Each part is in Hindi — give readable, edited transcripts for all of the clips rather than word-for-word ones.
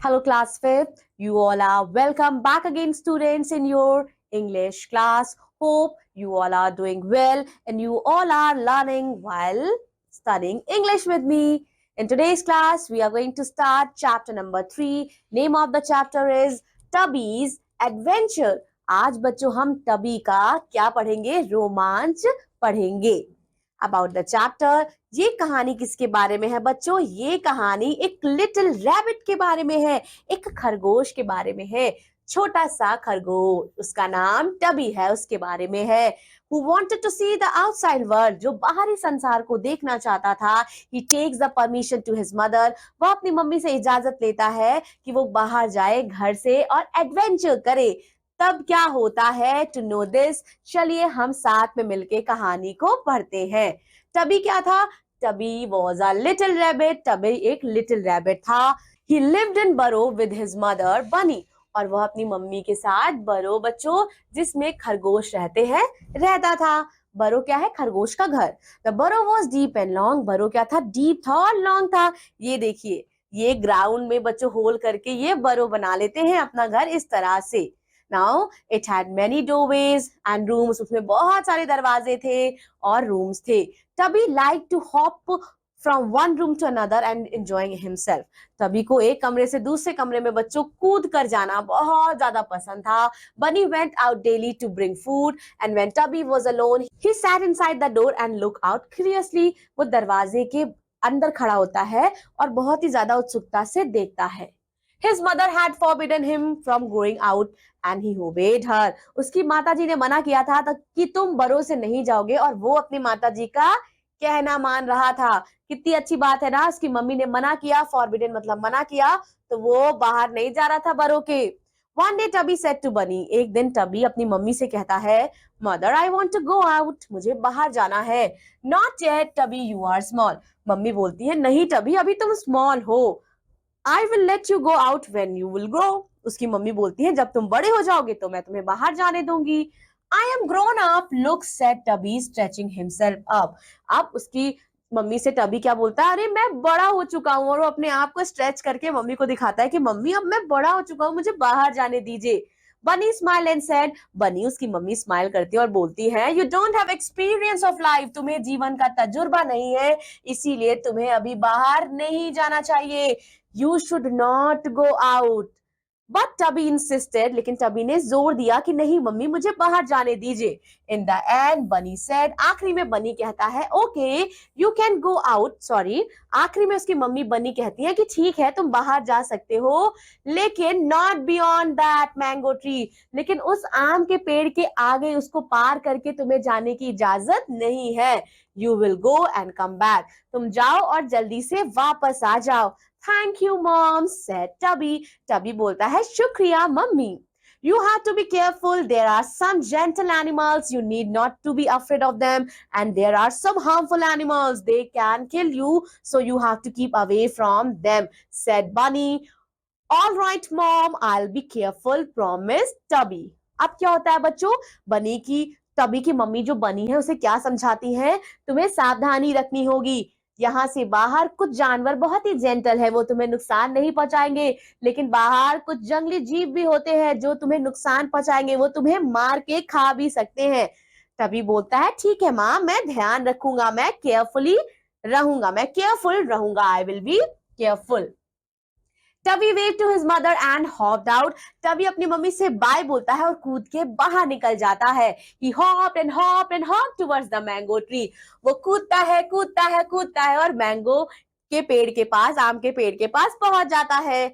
Hello, class fifth. You all are welcome back again, students, in your English class. Hope you all are doing well and you all are learning while studying English with me. In today's class, we are going to start chapter number 3. Name of the chapter is Tubby's Adventure. आज बच्चों हम टबी का क्या पढ़ेंगे? रोमांच पढ़ेंगे. अबाउट द चैप्टर, ये कहानी किसके बारे में है बच्चों? ये कहानी एक लिटिल रैबिट के बारे में है, एक खरगोश के बारे में है. छोटा सा खरगोश, उसका नाम टबी है, उसके बारे में है. Who wanted to see the outside world, जो बाहरी संसार को देखना चाहता था. He takes the permission to his mother, वो अपनी मम्मी से इजाजत लेता है कि वो बाहर जाए घर से और एडवेंचर करे. तब क्या होता है? टू नो दिस, चलिए हम साथ में मिलके कहानी को पढ़ते हैं. टबी क्या था? Tabby was a little rabbit. Tabby एक लिटिल रैबिट था. ही लिव्ड इन बरो विद हिज मदर बनी, और वह अपनी मम्मी के साथ बरो बच्चों जिसमें खरगोश रहते हैं रहता था. बरो क्या है? खरगोश का घर. द बरो वॉज डीप एंड लॉन्ग. बरो क्या था? डीप था और लॉन्ग था. ये देखिए, ये ग्राउंड में बच्चों होल करके ये बरो बना लेते हैं अपना घर इस तरह से. Now it had many doorways and rooms. उसमें बहुत सारे दरवाजे थे और रूम्स थे. Tubby liked to hop from one room to another and enjoying himself. तभी को एक कमरे से दूसरे कमरे में बच्चों कूद कर जाना बहुत ज्यादा पसंद था. Bunny went out daily to bring food, and when Tubby was alone, he sat inside the door and looked out curiously. वो दरवाजे के अंदर खड़ा होता है और बहुत ही ज्यादा उत्सुकता से देखता है. His mother had forbidden him from going out and he obeyed her. उसकी माताजी ने मना किया था कि तुम बरो से नहीं जाओगे, और वो अपनी माताजी का कहना मान रहा था. कितनी अच्छी बात है ना, उसकी मम्मी ने मना किया. forbidden मतलब मना किया, तो वो बाहर नहीं जा रहा था बरो के. One day Tubby said to Bunny, एक दिन टबी अपनी मम्मी से कहता है, Mother, I want to go out. मुझे बाहर जाना है. Not yet, Tubby, you are small. Mummy बोलती है, नहीं टबी, अभी तुम स्मॉल हो. I will let you go out when you will grow. उसकी मम्मी बोलती है, जब तुम बड़े हो जाओगे तो मैं तुम्हें बाहर जाने दूंगी. I am grown up, look, said Tubby, stretching himself up. अब उसकी मम्मी से टबी क्या बोलता है? अरे मैं बड़ा हो चुका हूँ. और वो अपने आप को स्ट्रेच करके मम्मी को दिखाता है कि मम्मी अब मैं बड़ा हो चुका हूँ, मुझे बाहर जाने दीजिए. बनी स्माइल एंड सेड, बनी उसकी मम्मी स्माइल करती है और बोलती है, you don't have experience of life. तुम्हें जीवन का तजुर्बा नहीं है, इसीलिए तुम्हें अभी बाहर नहीं जाना चाहिए. You should not go out. But Tubby insisted, लेकिन टबी ने जोर दिया कि नहीं मम्मी, मुझे बाहर जाने दीजिए. In the end, Bunny said, आखिरी में बनी कहता है, okay, you can go out. Sorry, आखिरी में उसकी मम्मी बनी कहती है कि ठीक है, तुम बाहर जा सकते हो, लेकिन not beyond that mango tree. लेकिन उस आम के पेड़ के आगे उसको पार करके तुम्हें जाने की इजाजत नहीं है. You will go and come back. तुम जाओ और जल्दी से वापस आ जाओ. Thank you, Mom, said Tubby. Tubby बोलता है, शुक्रिया mummy. You have to be careful. There are some gentle animals. You need not to be afraid of them. And there are some harmful animals. They can kill you. So you have to keep away from them, said Bunny. All right, Mom, I'll be careful, promised Tubby. अब क्या होता है बच्चों? टबी की मम्मी जो बनी है उसे क्या समझाती है? तुम्हें सावधानी रखनी होगी. यहाँ से बाहर कुछ जानवर बहुत ही जेंटल है, वो तुम्हें नुकसान नहीं पहुंचाएंगे, लेकिन बाहर कुछ जंगली जीव भी होते हैं जो तुम्हें नुकसान पहुंचाएंगे, वो तुम्हें मार के खा भी सकते हैं. तभी बोलता है, ठीक है माँ, मैं ध्यान रखूंगा, मैं केयरफुल रहूंगा. I will be careful. Tubby waved to his mother and hopped out. Tubby अपनी मम्मी से बाय बोलता है और कूद के बाहर निकल जाता है. He hopped and hopped and hopped towards the mango tree. वो कूदता है और मैंगो के पेड़ के पास, आम के पेड़ के पास पहुंच जाता है.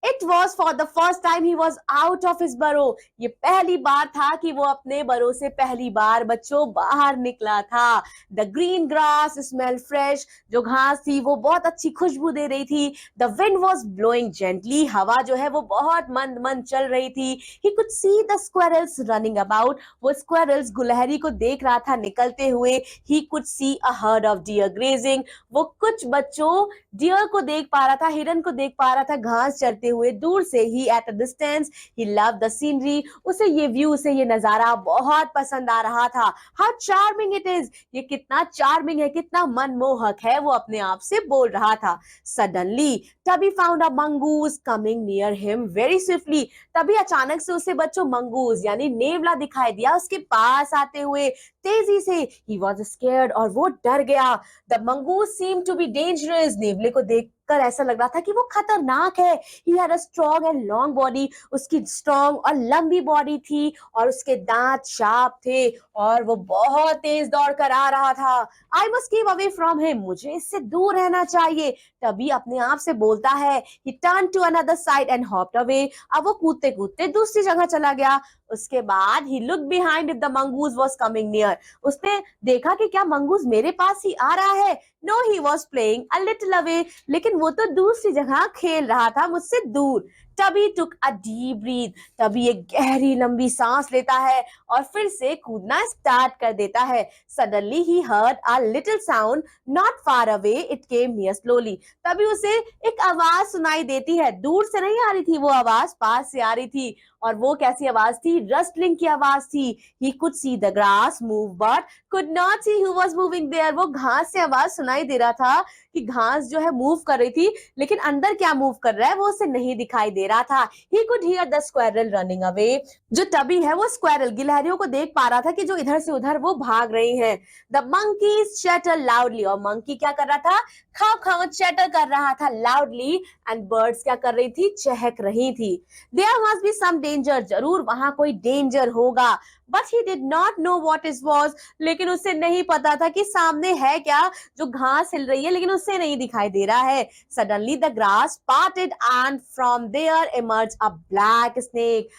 It was for the first time he was out of his burrow. ये पहली बार था कि वो अपने बरो से पहली बार बच्चों बाहर निकला था. The green grass smelled fresh. जो घास थी वो बहुत अच्छी खुशबू दे रही थी. The wind was blowing gently. हवा जो है वो बहुत मंद मंद चल रही थी. He could see the squirrels running about. वो squirrels गुलहरी को देख रहा था निकलते हुए. He could see a herd of deer grazing. वो कुछ बच्चों डियर को देख पा रहा था, हिरन को देख पा रहा था घास चरते देखते हुए दूर से, he at a distance he loved the scenery, उसे ये व्यू, उसे ये नजारा बहुत पसंद आ रहा था। हाउ चार्मिंग इट इज, ये कितना चार्मिंग है, कितना मनमोहक है, वो अपने आप से बोल रहा था। Suddenly tabby found a mongoose coming near him very swiftly, तभी अचानक से उसे बच्चों मंगूज यानी नेवला दिखाई दिया उसके पास आते हुए तेजी से। ही वॉज स्केर्ड, और वो डर गया। The mongoose seem to be dangerous, नेवले को देखकर ऐसा लग रहा था कि वो खतरनाक है। He had a strong and long body, उसकी स्ट्रॉन्ग और लंबी बॉडी थी, और उसके दांत शार्प थे, और वो बहुत तेज दौड़ कर आ रहा था। I must keep away from him, मुझे इससे दूर रहना चाहिए, तभी अपने आप से बोलता है। He turn to another side and hopped away, अब वो कूदते कूदते दूसरी जगह चला गया। उसके बाद he look behind if the mongoose was coming near, उसने देखा कि क्या मंगूज मेरे पास ही आ रहा है। No, he was playing a little away, लेकिन वो तो दूसरी जगह खेल रहा था मुझसे दूर। तभी टुक अ डीप ब्रीथ, तभी एक गहरी लंबी सांस लेता है और फिर से कूदना स्टार्ट कर देता है। Suddenly he heard a little sound not far away, it came near slowly, तभी उसे एक आवाज सुनाई देती है। दूर से नहीं आ रही थी वो आवाज, पास से आ रही थी। और वो कैसी आवाज थी? रस्टलिंग की आवाज थी। He could see the grass move but could not see who was moving there, वो घास से आवाज सुनाई दे रहा था कि घास जो है मूव कर रही थी, लेकिन अंदर क्या मूव कर रहा है वो उसे नहीं दिखाई दे रहा था। He could hear the squirrel running away, जो टबी है वो स्क्वायरल गिलहरियों को देख पा रहा था कि जो इधर से उधर वो भाग रही हैं। द मंकीज चैटर लाउडली, और मंकी क्या कर रहा था? खाओ खाओ चैटर कर रहा था लाउडली, एंड बर्ड्स क्या कर रही थी? चहक रही थी। There must be some danger, जरूर वहां कोई डेंजर होगा। But he did not know what it was, लेकिन उसे नहीं पता था कि सामने है क्या, जो घास हिल रही है लेकिन उसे नहीं दिखाई दे रहा है। Suddenly the grass parted and from there emerge a black snake,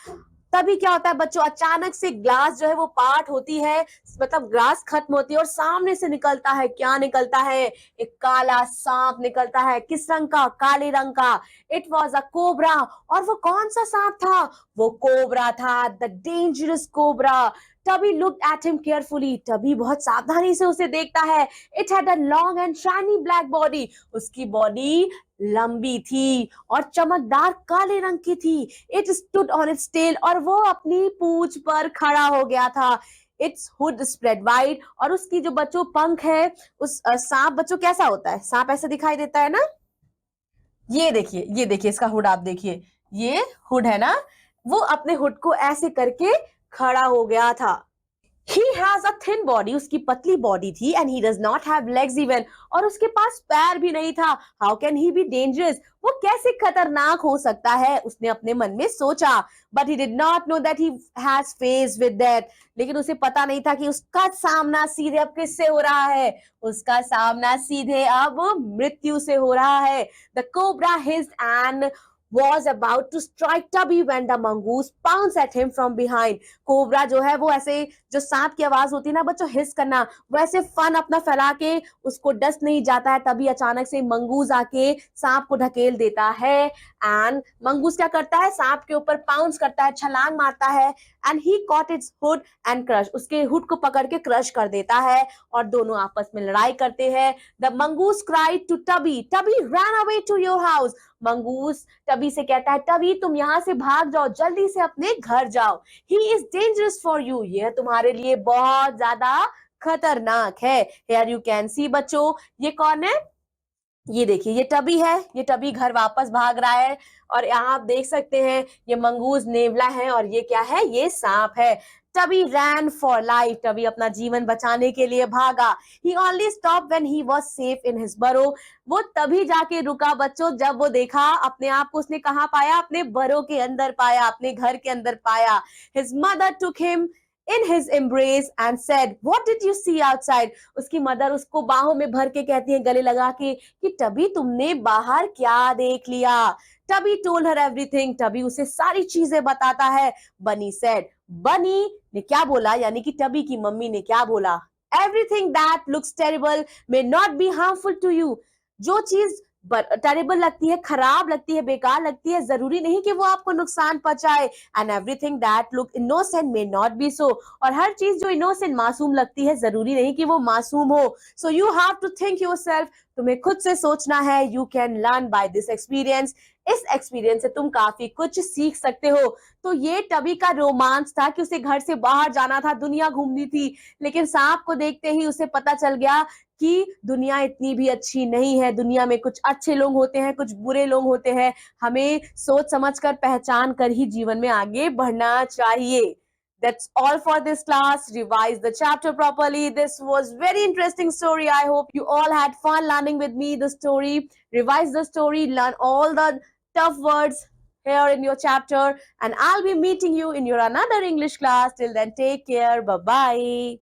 तभी क्या होता है बच्चों, अचानक से ग्लास जो है वो पार्ट होती है, मतलब ग्लास खत्म होती है और सामने से निकलता है, क्या निकलता है? एक काला सांप निकलता है। किस रंग का? काले रंग का। इट वॉज अ कोबरा, और वो कौन सा सांप था? वो कोबरा था, the dangerous cobra. Tubby looked at him carefully, Tubby बहुत सावधानी से उसे देखता है। It had a long and shiny black body, उसकी बॉडी लंबी थी और चमकदार काले रंग की थी। It stood on its tail, और वो अपनी पूंछ पर खड़ा हो गया था। इट्स हुड स्प्रेड वाइड, और उसकी जो बच्चों पंख है, उस सांप बच्चों कैसा होता है? सांप ऐसे दिखाई देता है ना, ये देखिए, ये देखिए इसका हुड, आप देखिए ये हुड है ना, वो अपने हुड को ऐसे करके खड़ा हो गया था। He has a thin body, उसकी पतली बॉडी थी, and he does not have legs even, और उसके पास पैर भी नहीं था। How can he be dangerous? वो कैसे खतरनाक हो सकता है? उसने अपने मन में सोचा। But he did not know that he has faced with that, लेकिन उसे पता नहीं था कि उसका सामना सीधे अब किससे हो रहा है? उसका सामना सीधे अब मृत्यु से हो रहा है। The cobra hissed and was about to strike Tubby when the mongoose pounced at him from behind. Cobra जो है वो ऐसे, जो सांप की आवाज होती है ना बच्चों, हिस करना, वैसे फन अपना फैला के उसको डस नहीं जाता है, तभी अचानक से मंगूज आके सांप को ढकेल देता है। एंड मंगूज क्या करता है? सांप के ऊपर पाउंस करता है, छलांग मारता है, and he caught its hood and crush, उसके हुड को पकड़ के क्रश कर देता है, और दोनों आपस में लड़ाई करते हैं। The mongoose cried to Tubby, Tubby run away to your house, mongoose Tubby से कहता है, टबी तुम यहाँ से भाग जाओ, जल्दी से अपने घर जाओ। He is dangerous for you, यह तुम्हारे लिए बहुत ज्यादा खतरनाक है। हियर यू कैन सी बच्चों, ये कौन है? ये देखिए, ये टबी है, ये टबी घर वापस भाग रहा है, और यहाँ आप देख सकते हैं ये मंगूज नेवला है, और ये क्या है? ये सांप है। Tubby ran for life, Tubby अपना जीवन बचाने के लिए भागा। He only stop when he was safe in his burrow, वो तभी जाके रुका बच्चों जब वो देखा अपने आप को, उसने कहाँ पाया? अपने बरो के अंदर पाया, अपने घर के अंदर पाया। His mother took him in his embrace and said, what did you see outside? उसकी मदर उसको बाहों में भर के कहती है, गले लगा के, कि टबी तुमने बाहर क्या देख लिया? Tabby told her everything, tabby उसे सारी चीजें बताता है। बनी said, बनी ने क्या बोला, यानी कि टबी की मम्मी ने क्या बोला? Everything that looks terrible may not be harmful to you, जो चीज टेरिबल लगती है, खराब लगती है, बेकार लगती है, जरूरी नहीं कि वो आपको नुकसान पहुंचाए। And everything that look innocent may not be so, और हर चीज जो इनोसेंट मासूम लगती है, जरूरी नहीं कि वो मासूम हो। So you have to think yourself, तुम्हें खुद से सोचना है। You can learn by this experience, इस एक्सपीरियंस से तुम काफी कुछ सीख सकते हो। तो ये टबी का रोमांच था कि उसे घर से बाहर जाना था, दुनिया घूमनी थी, लेकिन सांप को देखते ही उसे पता चल गया कि दुनिया इतनी भी अच्छी नहीं है, दुनिया में कुछ अच्छे लोग होते हैं, कुछ बुरे लोग होते हैं, हमें सोच समझकर पहचान कर ही जीवन में आगे बढ़ना चाहिए। That's all for this class. Revise the chapter properly. This was very interesting story. I hope you all had fun learning with me the story. Revise the story, learn all the tough words here in your chapter, and I'll be meeting you in your another English class. Till then, take care. Bye bye.